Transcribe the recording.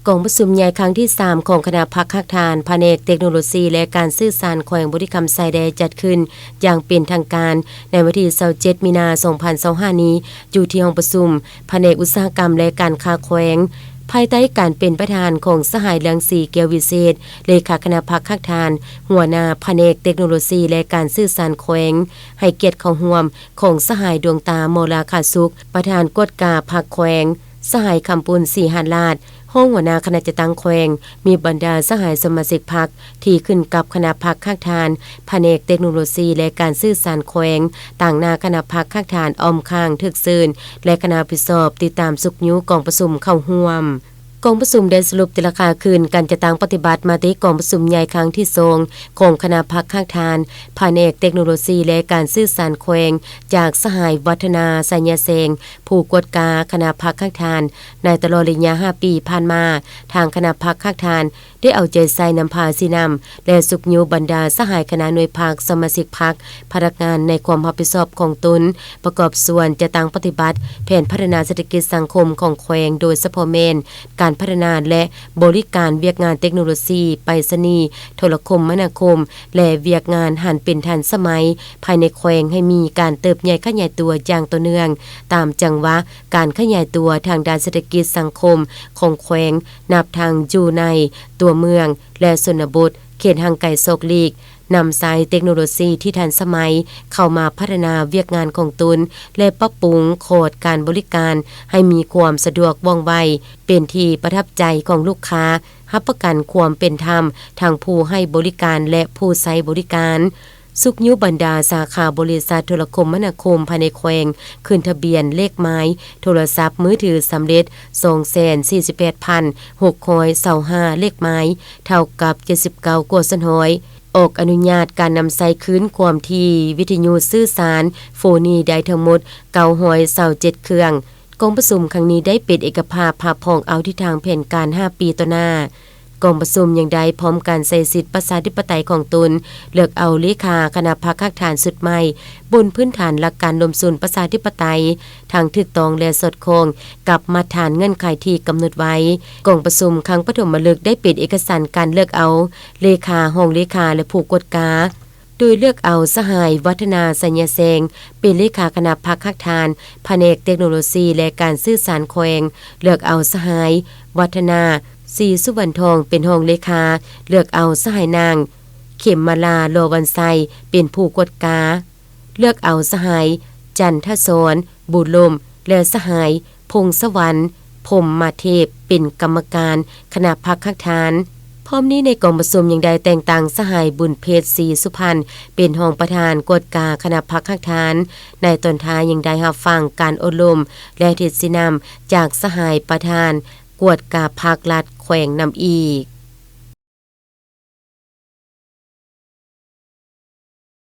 กองประชุมใหญ่ครั้งที่3ของคณะพรรคคักฐานแผนกเทคโนโลยีและการสื่อสารแขวงบุรีรัมย์ไซแดจัดขึ้นอย่างเป็นทางการในวันที่27มีนาคม2025นี้อยู่ที่ห้องประชุมแผนกอุตสาหกรรมและการค้าแขวงภายใต้การเป็นประธานของสหายเลืองศรีเกียววิเศษเลขาคณะพรรคคักฐานหัวหน้าแผนกเทคโนโลยีและการสื่อสารแขวงให้เกียรติเข้าร่วมของสหายดวงตาโมลาคาสุขประธานกฎกาพรรคแขวงสหายคำปุณศรีหานลาดห้องหัวหน้าคณะจัดตั้งแขวงมีบรรดาสหายสมาชิกพรรคที่ขึ้นกับคณะพรรคคักฐานแผนกเทคโนโลยีและการสื่อสารแขวงต่างหน้าคณะพรรคคักฐานออมข้างทึกซื่นและคณะพิสอบติดตามสุขยุกองประชุมเข้าร่วมกองประชุมได้สรุปติราคาคืนการจัดตั้งปฏิบัติมาที่กองประชุมใหญ่ครั้งที่2ของคณะพรรคคักฐานแผนกเทคโนโลยีและการสื่อสารแขวงจากสหายวัฒนาสัญญาเสงผู้กวดกาคณะพรรคคักฐานในตลอดระยะ5ปีผ่านมาทางคณะพรรคคักฐานได้เอาใจใส่นำพาสีนำและสุขยุบรรดาสหายคณะหน่วยพรรคสมาชิกพรรคพนักงานในความรับผิดชอบของตนประกอบส่วนจะตั้งปฏิบัติแผนพัฒนาเศรษฐกิจสังคมของแขวงโดยเฉพาะเมนการพัฒนาและบริการเวียกงานเทคโนโลยีไปรษณีย์โทรคมนาคมและเวียกงานหันเป็นทันสมัยภายในแขวงให้มีการเติบใหญ่ขยายตัวอย่างต่อเนื่องตามจังหวะการขยายตัวทางด้านเศรษฐกิจสังคมของแขวงนับทางอยู่ในตัวเมืองและชนบทเขตห่างไกลโศกลีกนำสายเทคโนโลยีที่ทันสมัยเข้ามาพัฒนาเวียกงานของตนและปรับปรุงโคดการบริการให้มีความสะดวกว่องไวเป็นที่ประทับใจของลูกค้ารับประกันความเป็นธรรมทางผู้ให้บริการและผู้ใช้บริการสุขยุบรรดาสาขาบริษัทโทรคมนาคมภายในแขวงขึ้นทะเบียนเลขไม้โทรศัพท์มือถือสำเร็จ 248,625 เลขไม้เท่ากับ79กว่าสนอยออกอนุญาตการนำใส่คืนความที่วิทยุสื่อสารโฟนีได้ทั้งหมด927เครื่องกองประชุมครั้งนี้ได้เป็นเอกภาพภาพพองเอาที่ทางแผนการ5ปีต่อหน้ากองประชุมยังได้พร้อมการใส่สิทธิประชาธิปไตยของตนเลือกเอาเลขาคณะพรรคคักฐานสุดใหม่บนพื้นฐานหลักการล้มสุนประชาธิปไตยทางถูกต้องและสอดคล้องกับมาตรฐานเงื่อนไขที่กำหนดไว้กองประชุมครั้งปฐมฤกษ์ได้ปิดเอกสารการเลือกเอาเลขาห้องเลขาและผู้กฎกาโดยเลือกเอาสหายวัฒนาสัญญาเสงเป็นเลขาคณะพรรคคักฐานแผนกเทคโนโลยีและการสื่อสารแขวงเลือกเอาสหายวัฒนาสีสุวรรณทองเป็นห้องเลขาเลือกเอาสหายนางเข็มมาลาโลวันไซเป็นผู้กฎกาเลือกเอาสหายจันทศรบุญลมและสหายพงสวรรค์พรหมมาเทพเป็นกรรมการคณะพรรคคักฐานพร้อมนี้ในกองประชุมยังได้แต่งตั้งสหายบุญเพชรศรีสุพรรณเป็นรองประธานกฎกาคณะพรรคคักฐานในตอนท้ายยังได้รับฟังการอบรมและเทศนำจากสหายประธานกวดกาภาครัฐแขวงนำอีก